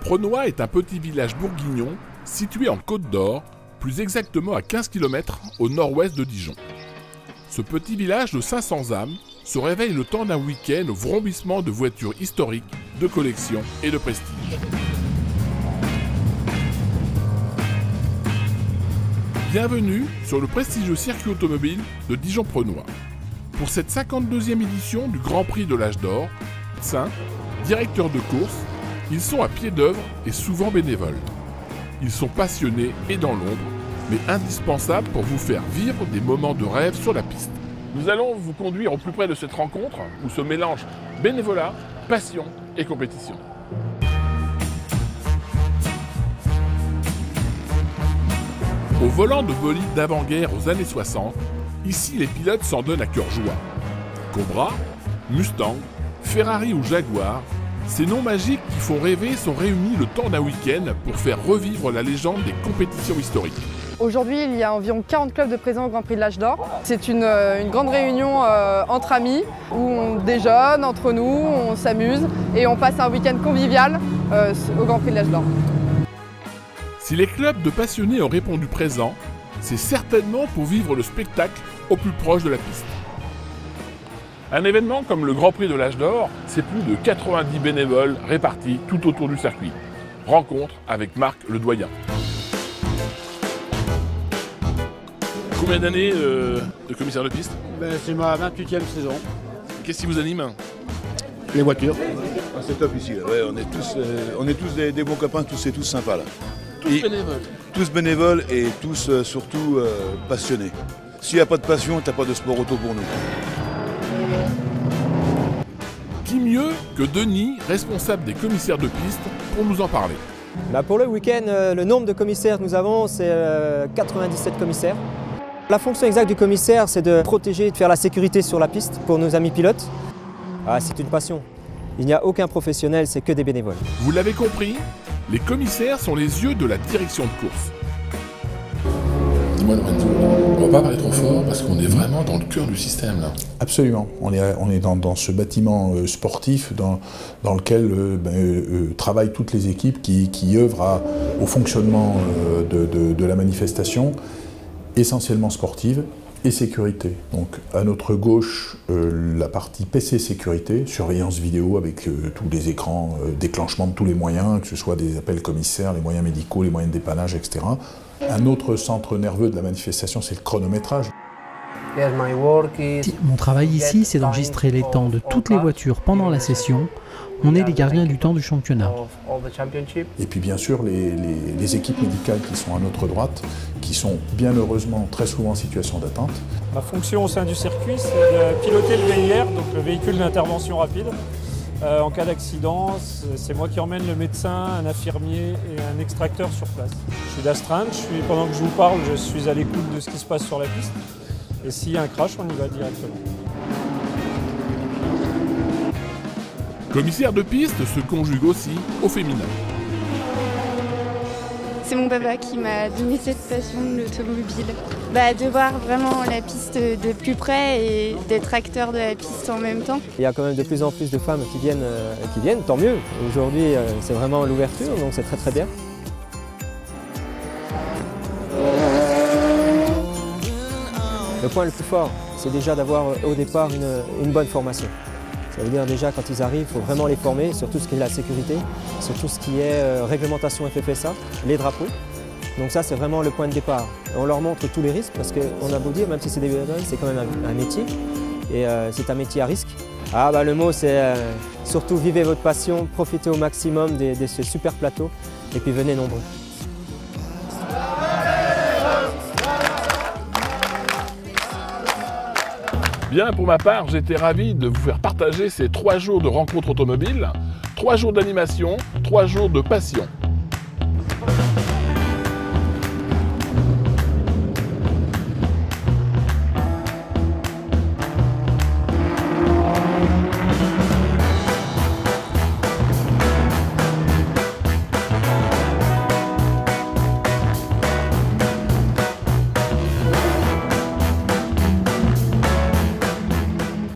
Prenoy est un petit village bourguignon situé en Côte d'Or, plus exactement à 15 km au nord-ouest de Dijon. Ce petit village de 500 âmes se réveille le temps d'un week-end au vrombissement de voitures historiques, de collection et de prestige. Bienvenue sur le prestigieux circuit automobile de Dijon-Prenoy. Pour cette 52e édition du Grand Prix de l'Âge d'Or, médecins, directeurs de course, ils sont à pied d'œuvre et souvent bénévoles. Ils sont passionnés et dans l'ombre, mais indispensables pour vous faire vivre des moments de rêve sur la piste. Nous allons vous conduire au plus près de cette rencontre où se mélangent bénévolat, passion et compétition. Au volant de bolides d'avant-guerre aux années 60, ici les pilotes s'en donnent à cœur joie. Cobra, Mustang, Ferrari ou Jaguar, ces noms magiques qui font rêver sont réunis le temps d'un week-end pour faire revivre la légende des compétitions historiques. Aujourd'hui, il y a environ 40 clubs de présents au Grand Prix de l'Âge d'Or. C'est une grande réunion entre amis où on déjeune entre nous, on s'amuse et on passe un week-end convivial au Grand Prix de l'Âge d'Or. Si les clubs de passionnés ont répondu présent, c'est certainement pour vivre le spectacle au plus proche de la piste. Un événement comme le Grand Prix de l'Âge d'Or, c'est plus de 90 bénévoles répartis tout autour du circuit. Rencontre avec Marc Le Doyen. Combien d'années de commissaire de piste? C'est ma 28e saison. Qu'est-ce qui vous anime? Les voitures. Ah, c'est top ici, là. Ouais, on est tous des bons copains, tous sympas là. Tous bénévoles. Tous bénévoles et tous surtout passionnés. S'il n'y a pas de passion, t'as pas de sport auto pour nous. Qui mieux que Denis, responsable des commissaires de piste, pour nous en parler? Pour le week-end, le nombre de commissaires que nous avons, c'est 97 commissaires. La fonction exacte du commissaire, c'est de protéger et de faire la sécurité sur la piste pour nos amis pilotes. C'est une passion. Il n'y a aucun professionnel, c'est que des bénévoles. Vous l'avez compris, les commissaires sont les yeux de la direction de course. Dis-moi Lorenzo, on va pas parler trop fort parce qu'on est vraiment dans le cœur du système là. Absolument, on est dans ce bâtiment sportif dans lequel travaillent toutes les équipes qui œuvrent au fonctionnement de la manifestation, essentiellement sportive et sécurité. Donc à notre gauche, la partie PC sécurité, surveillance vidéo avec tous les écrans, déclenchement de tous les moyens, que ce soit des appels commissaires, les moyens médicaux, les moyens de dépannage, etc. Un autre centre nerveux de la manifestation, c'est le chronométrage. Mon travail ici, c'est d'enregistrer les temps de toutes les voitures pendant la session. On est les gardiens du temps du championnat. Et puis bien sûr, les équipes médicales qui sont à notre droite, qui sont bien heureusement très souvent en situation d'attente. Ma fonction au sein du circuit, c'est de piloter le VIR, donc le véhicule d'intervention rapide. En cas d'accident, c'est moi qui emmène le médecin, un infirmier et un extracteur sur place. Je suis d'astreinte, pendant que je vous parle, je suis à l'écoute de ce qui se passe sur la piste. Et s'il y a un crash, on y va directement. Commissaire de piste se conjugue aussi au féminin. C'est mon papa qui m'a donné cette passion de l'automobile. De voir vraiment la piste de plus près et d'être acteur de la piste en même temps. Il y a quand même de plus en plus de femmes qui viennent, tant mieux. Aujourd'hui, c'est vraiment l'ouverture, donc c'est très très bien. Le point le plus fort, c'est déjà d'avoir au départ une bonne formation. Ça veut dire déjà quand ils arrivent, il faut vraiment les former sur tout ce qui est la sécurité, sur tout ce qui est réglementation FFSA, les drapeaux. Donc ça c'est vraiment le point de départ. On leur montre tous les risques parce qu'on a beau dire, même si c'est des bénévoles, c'est quand même un métier. Et c'est un métier à risque. Le mot c'est surtout vivez votre passion, profitez au maximum de ce super plateau et puis venez nombreux. Bien, pour ma part, j'étais ravi de vous faire partager ces 3 jours de rencontres automobiles, 3 jours d'animation, 3 jours de passion.